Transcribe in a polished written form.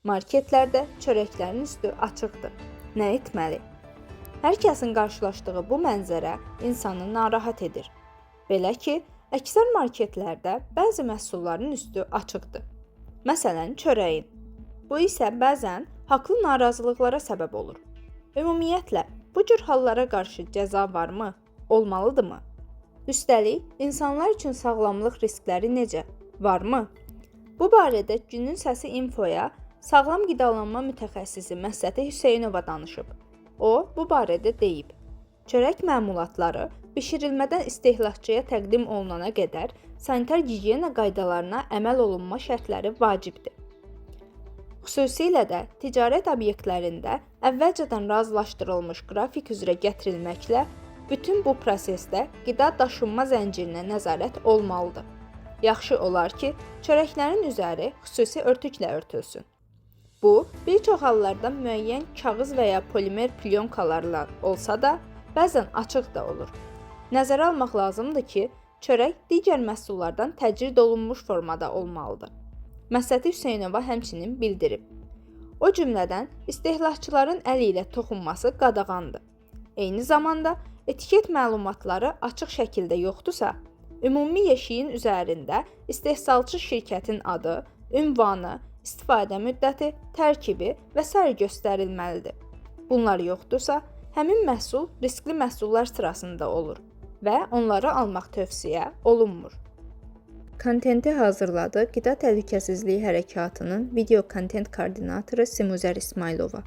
Marketlərdə çörəklərin üstü açıqdır. Nə etməli? Hər kəsin qarşılaşdığı bu mənzərə insanı narahat edir. Belə ki, əksər marketlərdə bəzi məhsulların üstü açıqdır. Məsələn, çörəyin. Bu isə bəzən haqlı narazılıqlara səbəb olur. Ümumiyyətlə, bu cür hallara qarşı cəza varmı? Olmalıdırmı? Üstəlik, insanlar üçün sağlamlıq riskləri necə? Varmı? Bu barədə Günün Səsi Infoya sağlam qidalanma mütəxəssisi Məsəti Hüseynova danışıb. O, bu barədə deyib. Çörək məmulatları bişirilmədən istehlakçıya təqdim olunana qədər sanitar gigiyena qaydalarına əməl olunma şərtləri vacibdir. Xüsusilə də ticarət obyektlərində əvvəlcədən razılaşdırılmış qrafik üzrə gətirilməklə bütün bu prosesdə qida daşınma zəncirinə nəzarət olmalıdır. Yaxşı olar ki, çörəklərin üzəri xüsusi örtüklə örtülsün. Bu, bir çox hallarda müəyyən kağız və ya polimer plyonkalarla olsa da, bəzən açıq da olur. Nəzərə almaq lazımdır ki, çörək digər məhsullardan təcrid olunmuş formada olmalıdır. Məsəti Hüseynova həmçinin bildirib. O cümlədən istehlakçıların əli ilə toxunması qadağandır. Eyni zamanda etiket məlumatları açıq şəkildə yoxdursa, ümumi yeşiyin üzərində istehsalçı şirkətin adı, ünvanı, istifadə müddəti, tərkibi və sair göstərilməlidir. Bunlar yoxdursa, həmin məhsul riskli məhsullar sırasında olur və onları almaq tövsiyə olunmur. Kontenti hazırladı Qida Təhlükəsizliyi Hərəkatının video kontent koordinatoru Simuzər İsmailova.